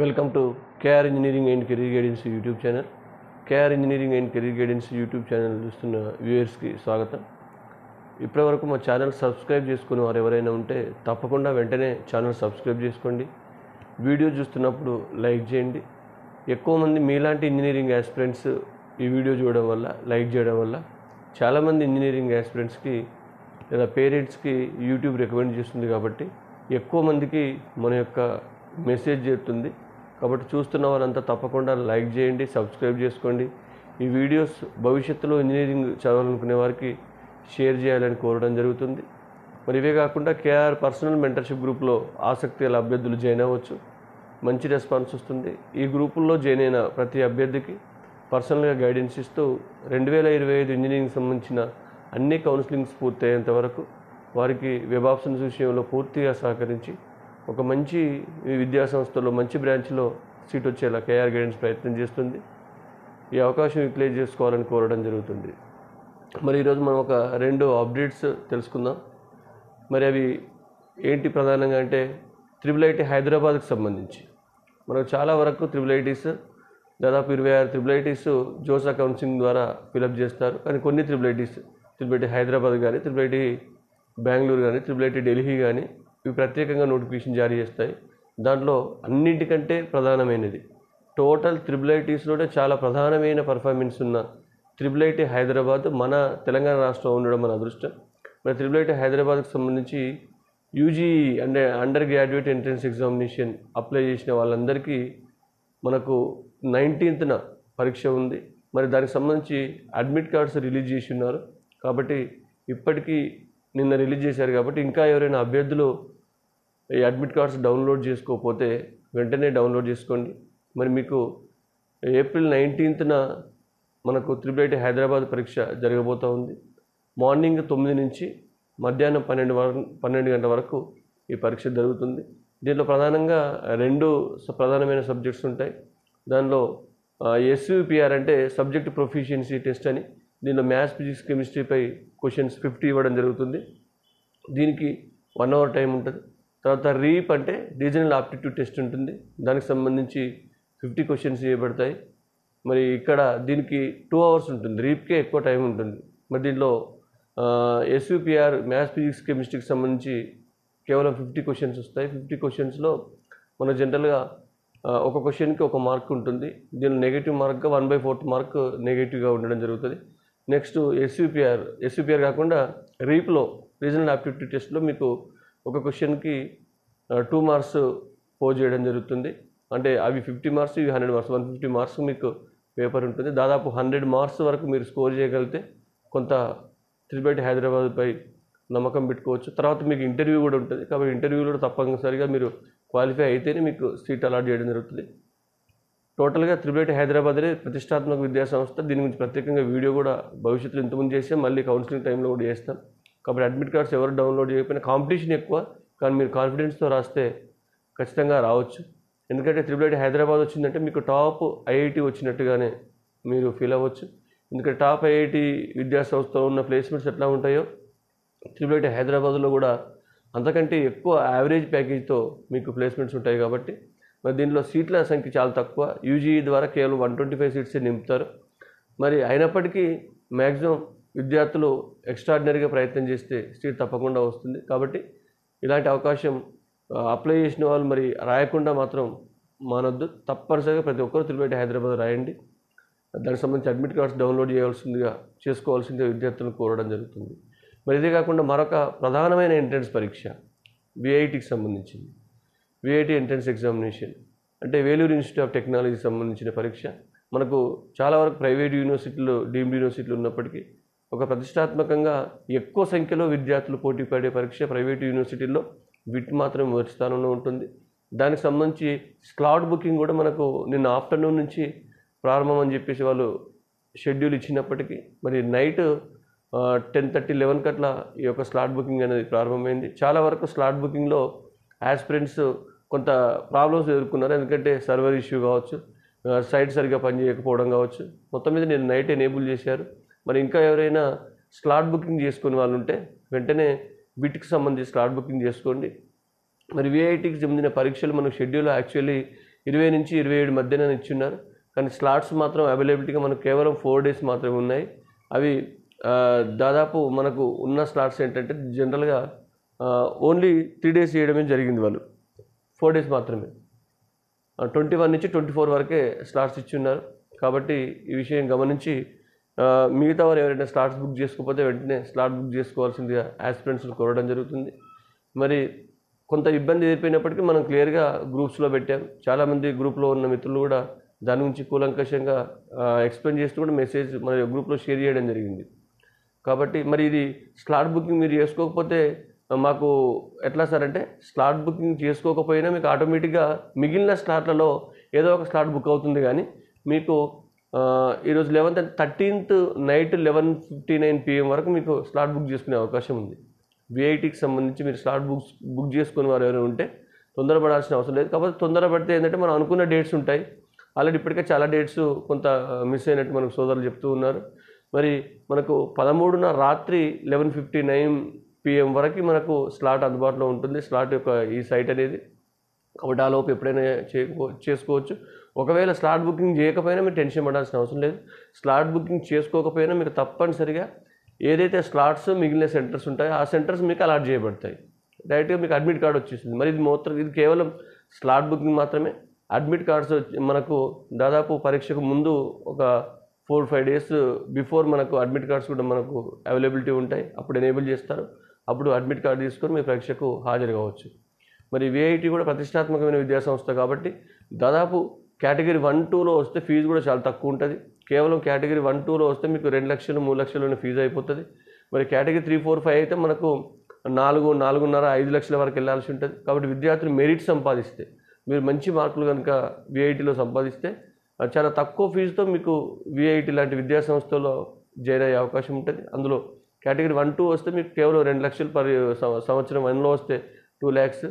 Welcome to KR engineering and career guidance YouTube channel. KR engineering and career guidance YouTube channel చూస్తున్న వ్యూయర్స్కి స్వాగతం. ఇప్పటివరకు మా channel subscribe చేసుకుని వారు ఎవరైనా ఉంటే తప్పకుండా వెంటనే ఛానల్ సబ్స్క్రైబ్ చేసుకోండి. వీడియో చూస్తున్నప్పుడు లైక్ చేయండి. ఎక్కువ మంది మీలాంటి ఇంజనీరింగ్ యాస్పిరెంట్స్ ఈ వీడియో చూడడం వల్ల, లైక్ చేయడం వల్ల చాలామంది ఇంజనీరింగ్ యాస్పిరెంట్స్కి లేదా పేరెంట్స్కి యూట్యూబ్ రికమెండ్ చేస్తుంది. కాబట్టి ఎక్కువ మందికి మన యొక్క మెసేజ్ చేరుతుంది. కాబట్టి చూస్తున్న వారంతా తప్పకుండా లైక్ చేయండి, సబ్స్క్రైబ్ చేసుకోండి. ఈ వీడియోస్ భవిష్యత్తులో ఇంజనీరింగ్ చదవాలనుకునే వారికి షేర్ చేయాలని కోరడం జరుగుతుంది. మరి ఇవే కాకుండా కేఆర్ పర్సనల్ మెంటర్షిప్ గ్రూప్లో ఆసక్తి గల అభ్యర్థులు జాయిన్ అవ్వచ్చు. మంచి రెస్పాన్స్ వస్తుంది. ఈ గ్రూపుల్లో జాయిన్ అయిన ప్రతి అభ్యర్థికి పర్సనల్గా గైడెన్స్ ఇస్తూ 2025 ఇంజనీరింగ్ సంబంధించిన అన్ని కౌన్సిలింగ్స్ పూర్తయ్యేంత వరకు వారికి వెబ్ ఆప్షన్స్ విషయంలో పూర్తిగా సహకరించి ఒక మంచి విద్యా సంస్థలో మంచి బ్రాంచ్లో సీట్ వచ్చేలా కేఆర్ గైడెన్స్ ప్రయత్నం చేస్తుంది. ఈ అవకాశం యూటిలైజ్ చేసుకోవాలని కోరడం జరుగుతుంది. మరి ఈరోజు మనం ఒక 2 అప్డేట్స్ తెలుసుకుందాం. మరి అవి ఏంటి ప్రధానంగా అంటే IIIT హైదరాబాద్కి సంబంధించి మనకు చాలా వరకు IIITs దాదాపు 26 IIITs జోసా కౌన్సిలింగ్ ద్వారా ఫిలప్ చేస్తారు. కానీ కొన్ని IIIT హైదరాబాద్ కానీ, IIIT బెంగళూరు కానీ, IIIT ఢిల్లీ కానీ ఇవి ప్రత్యేకంగా నోటిఫికేషన్ జారీ చేస్తాయి. దాంట్లో అన్నింటికంటే ప్రధానమైనది టోటల్ IIITస్లోనే చాలా ప్రధానమైన పర్ఫార్మెన్స్ ఉన్న IIIT హైదరాబాద్ మన తెలంగాణ రాష్ట్రంలో ఉండడం మన అదృష్టం. మరి IIIT హైదరాబాద్కి సంబంధించి యూజీ అంటే under graduate entrance examination apply చేసిన వాళ్ళందరికీ మనకు 19న పరీక్ష ఉంది. మరి దానికి సంబంధించి అడ్మిట్ కార్డ్స్ రిలీజ్ చేసి ఉన్నారు. కాబట్టి ఇప్పటికీ నిన్న రిలీజ్ చేశారు. కాబట్టి ఇంకా ఎవరైనా అభ్యర్థులు ఈ అడ్మిట్ కార్డ్స్ డౌన్లోడ్ చేసుకోకపోతే వెంటనే డౌన్లోడ్ చేసుకోండి. మరి మీకు ఏప్రిల్ 19న మనకు IIIT హైదరాబాద్ పరీక్ష జరగబోతూ ఉంది. మార్నింగ్ 9 నుంచి మధ్యాహ్నం 12 గంటల వరకు ఈ పరీక్ష జరుగుతుంది. దీంట్లో ప్రధానంగా 2 ప్రధానమైన సబ్జెక్ట్స్ ఉంటాయి. దానిలో SUPR అంటే సబ్జెక్ట్ ప్రొఫిషియన్సీ టెస్ట్ అని, దీనిలో మ్యాథ్స్, ఫిజిక్స్, కెమిస్ట్రీపై క్వశ్చన్స్ 50 ఇవ్వడం జరుగుతుంది. దీనికి 1 అవర్ టైం ఉంటుంది. తర్వాత రీప్ అంటే రీజనల్ ఆప్టిట్యూడ్ టెస్ట్ ఉంటుంది. దానికి సంబంధించి 50 క్వశ్చన్స్ ఇవ్వబడతాయి. మరి ఇక్కడ దీనికి 2 అవర్స్ ఉంటుంది. రీప్కే ఎక్కువ టైం ఉంటుంది. మరి దీనిలో SUPR మ్యాథ్స్, ఫిజిక్స్, కెమిస్ట్రీకి సంబంధించి కేవలం 50 క్వశ్చన్స్ వస్తాయి. 50 క్వశ్చన్స్లో మన జనరల్గా ఒక క్వశ్చన్కి 1 మార్క్ ఉంటుంది. దీనిలో నెగిటివ్ మార్క్గా 1/4 మార్క్ నెగిటివ్గా ఉండడం జరుగుతుంది. నెక్స్ట్ SUPR కాకుండా రీప్లో రీజనల్ ఆప్టిట్యూడ్ టెస్ట్లో మీకు ఒక క్వశ్చన్కి 2 మార్క్స్ పోజ్ చేయడం జరుగుతుంది. అంటే అవి 50 మార్క్స్, ఇవి 100 మార్క్స్, 150 మార్క్స్ మీకు పేపర్ ఉంటుంది. దాదాపు 100 మార్క్స్ వరకు మీరు స్కోర్ చేయగలిగితే కొంత IIIT హైదరాబాద్పై నమ్మకం పెట్టుకోవచ్చు. తర్వాత మీకు ఇంటర్వ్యూ కూడా ఉంటుంది. కాబట్టి ఇంటర్వ్యూలో తప్పనిసరిగా మీరు క్వాలిఫై అయితేనే మీకు సీట్ అలాట్ చేయడం జరుగుతుంది. టోటల్గా IIIT హైదరాబాద్నే ప్రతిష్టాత్మక విద్యా సంస్థ. దీని గురించి ప్రత్యేకంగా వీడియో కూడా భవిష్యత్తులో ఇంతకుముందు చేసాం, మళ్ళీ కౌన్సిలింగ్ టైంలో కూడా చేస్తాం. కాబట్టి అడ్మిట్ కార్డ్స్ ఎవరు డౌన్లోడ్ చేయకపోయినా కాంపిటీషన్ ఎక్కువ, కానీ మీరు కాన్ఫిడెన్స్తో రాస్తే ఖచ్చితంగా రావచ్చు. ఎందుకంటే IIIT హైదరాబాద్ వచ్చిందంటే మీకు టాప్ IIT వచ్చినట్టుగానే మీరు ఫీల్ అవ్వచ్చు. ఎందుకంటే టాప్ IIT విద్యా సంస్థలో ఉన్న ప్లేస్మెంట్స్ ఎట్లా ఉంటాయో IIIT హైదరాబాద్లో కూడా అంతకంటే ఎక్కువ యావరేజ్ ప్యాకేజ్తో మీకు ప్లేస్మెంట్స్ ఉంటాయి. కాబట్టి మరి దీనిలో సీట్ల సంఖ్య చాలా తక్కువ. యూజీ ద్వారా కేవలం 125 సీట్సే నింపుతారు. మరి అయినప్పటికీ మ్యాక్సిమం విద్యార్థులు ఎక్స్ట్రాడినరీగా ప్రయత్నం చేస్తే సీట్ తప్పకుండా వస్తుంది. కాబట్టి ఇలాంటి అవకాశం అప్లై చేసిన వాళ్ళు మరి రాయకుండా మాత్రం మానొద్దు. తప్పనిసరిగా ప్రతి ఒక్కరు IIIT హైదరాబాద్ రాయండి. దానికి సంబంధించి అడ్మిట్ కార్డ్స్ డౌన్లోడ్ చేసుకోవాల్సిందిగా విద్యార్థులను కోరడం జరుగుతుంది. మరి ఇదే కాకుండా మరొక ప్రధానమైన ఎంట్రన్స్ పరీక్ష VITకి సంబంధించింది. VIT ఎంట్రన్స్ ఎగ్జామినేషన్ అంటే వేలూరు ఇన్స్టిట్యూట్ ఆఫ్ టెక్నాలజీకి సంబంధించిన పరీక్ష. మనకు చాలా వరకు ప్రైవేట్ యూనివర్సిటీలు, డీమ్డ్ యూనివర్సిటీలు ఉన్నప్పటికీ ఒక ప్రతిష్టాత్మకంగా ఎక్కువ సంఖ్యలో విద్యార్థులు పోటీ పడే పరీక్ష ప్రైవేట్ యూనివర్సిటీల్లో విట్ మాత్రం మొదటి స్థానంలో ఉంటుంది. దానికి సంబంధించి స్లాట్ బుకింగ్ కూడా మనకు నిన్న ఆఫ్టర్నూన్ నుంచి ప్రారంభం అని చెప్పేసి వాళ్ళు షెడ్యూల్ ఇచ్చినప్పటికీ మరి నైట్ 10:30, 11 అట్లా ఈ యొక్క స్లాట్ బుకింగ్ అనేది ప్రారంభమైంది. చాలా వరకు స్లాట్ బుకింగ్లో యాస్పిరెంట్స్ కొంత ప్రాబ్లమ్స్ ఎదుర్కొన్నారు. ఎందుకంటే సర్వర్ ఇష్యూ కావచ్చు, సైట్ సరిగ్గా పనిచేయకపోవడం కావచ్చు. మొత్తం మీద నేను నైట్ ఎనేబుల్ చేశారు. మరి ఇంకా ఎవరైనా స్లాట్ బుకింగ్ చేసుకునే వాళ్ళు ఉంటే వెంటనే వీటికి సంబంధించి స్లాట్ బుకింగ్ చేసుకోండి. మరి VITకి చెందిన పరీక్షలు మనకు షెడ్యూల్ యాక్చువల్లీ 20 నుంచి 27 మధ్యన ఇచ్చున్నారు. కానీ స్లాట్స్ మాత్రం అవైలబిలిటీగా మనకు కేవలం 4 డేస్ మాత్రమే ఉన్నాయి. అవి దాదాపు మనకు ఉన్న స్లాట్స్ ఏంటంటే జనరల్గా ఓన్లీ 3 డేస్ చేయడమే జరిగింది. వాళ్ళు 4 డేస్ మాత్రమే 21 నుంచి 24 వరకే స్లాట్స్ ఇచ్చున్నారు. కాబట్టి ఈ విషయం గమనించి మిగతా వారు ఎవరైనా స్లాట్స్ బుక్ చేసుకోకపోతే వెంటనే స్లాట్ బుక్ చేసుకోవాల్సిందిగా యాస్పిరెంట్స్ని కోరడం జరుగుతుంది. మరి కొంత ఇబ్బంది ఎదుర్కొన్నప్పటికీ మనం క్లియర్గా గ్రూప్స్లో పెట్టాం. చాలామంది గ్రూప్లో ఉన్న మిత్రులు కూడా దాని గురించి కూలంకషంగా ఎక్స్ప్లెయిన్ చేస్తూ కూడా మెసేజ్ మన గ్రూప్లో షేర్ చేయడం జరిగింది. కాబట్టి మరి ఇది స్లాట్ బుకింగ్ మీరు చేసుకోకపోతే మాకు ఎట్లా సార్ అంటే, స్లాట్ బుకింగ్ చేసుకోకపోయినా మీకు ఆటోమేటిక్గా మిగిలిన స్లాట్లలో ఏదో ఒక స్లాట్ బుక్ అవుతుంది. కానీ మీకు ఈరోజు 13th నైట్ 11:59 PM వరకు మీకు స్లాట్ బుక్ చేసుకునే అవకాశం ఉంది. విఐటీకి సంబంధించి మీరు స్లాట్ బుక్ చేసుకునే వారు ఎవరైనా ఉంటే తొందరపడాల్సిన అవసరం లేదు. కాకపోతే తొందరపడితే ఏంటంటే మనం అనుకున్న డేట్స్ ఉంటాయి. ఆల్రెడీ ఇప్పటికే చాలా డేట్స్ కొంత మిస్ అయినట్టు మనకు సోదరులు చెప్తూ ఉన్నారు. మరి మనకు 13న రాత్రి 11:59 PM వరకు మనకు స్లాట్ అందుబాటులో ఉంటుంది. స్లాట్ యొక్క ఈ సైట్ అనేది. కాబట్టి ఆ లోపు ఎప్పుడైనా చేసుకోవచ్చు. ఒకవేళ స్లాట్ బుకింగ్ చేయకపోయినా మీరు టెన్షన్ పడాల్సిన అవసరం లేదు. స్లాట్ బుకింగ్ చేసుకోకపోయినా మీకు తప్పనిసరిగా ఏదైతే స్లాట్స్ మిగిలిన సెంటర్స్ ఉంటాయో ఆ సెంటర్స్ మీకు అలాట్ చేయబడతాయి. డైరెక్ట్గా మీకు అడ్మిట్ కార్డ్ వచ్చేసింది. మరి ఇది కేవలం స్లాట్ బుకింగ్ మాత్రమే. అడ్మిట్ కార్డ్స్ మనకు దాదాపు పరీక్షకు ముందు ఒక 4-5 డేస్ బిఫోర్ మనకు అడ్మిట్ కార్డ్స్ కూడా మనకు అవైలబిలిటీ ఉంటాయి. అప్పుడు ఎనేబుల్ చేస్తారు. అప్పుడు అడ్మిట్ కార్డు తీసుకొని మీ పరీక్షకు హాజరు కావచ్చు. మరి విఐటి కూడా ప్రతిష్టాత్మకమైన విద్యాసంస్థ కాబట్టి దాదాపు కేటగిరీ 1-2లో వస్తే ఫీజు కూడా చాలా తక్కువ ఉంటుంది. కేవలం కేటగిరీ 1-2లో వస్తే మీకు 2 లక్షలు 3 లక్షలు ఫీజు అయిపోతుంది. మరి కేటగిరీ 3, 4, 5 అయితే మనకు 4, 4.5, 5 లక్షల వరకు వెళ్ళాల్సి ఉంటుంది. కాబట్టి విద్యార్థులు మెరిట్ సంపాదిస్తే, మీరు మంచి మార్కులు కనుక విఐటిలో సంపాదిస్తే చాలా తక్కువ ఫీజుతో మీకు విఐటి లాంటి విద్యాసంస్థలో జాయిన్ అయ్యే అవకాశం ఉంటుంది. అందులో కేటగిరీ 1-2 వస్తే మీకు కేవలం 2 లక్షలు సంవత్సరం 1లో వస్తే 2 lakhs,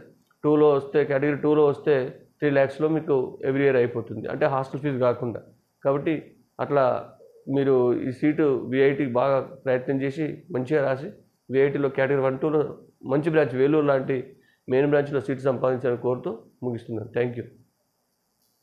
2లో వస్తే కేటగిరీ 2లో వస్తే 3 lakhsలో మీకు ఎవ్రీ ఇయర్ అయిపోతుంది. అంటే హాస్టల్ ఫీజు కాకుండా. కాబట్టి అట్లా మీరు ఈ సీటు విఐటికి బాగా ప్రయత్నం చేసి మంచిగా రాసి విఐటిలో కేటగిరీ 1-2లో మంచి బ్రాంచ్ వేలూరు లాంటి మెయిన్ బ్రాంచ్లో సీటు సంపాదించాలని కోరుతూ ముగిస్తున్నాను. Thank you.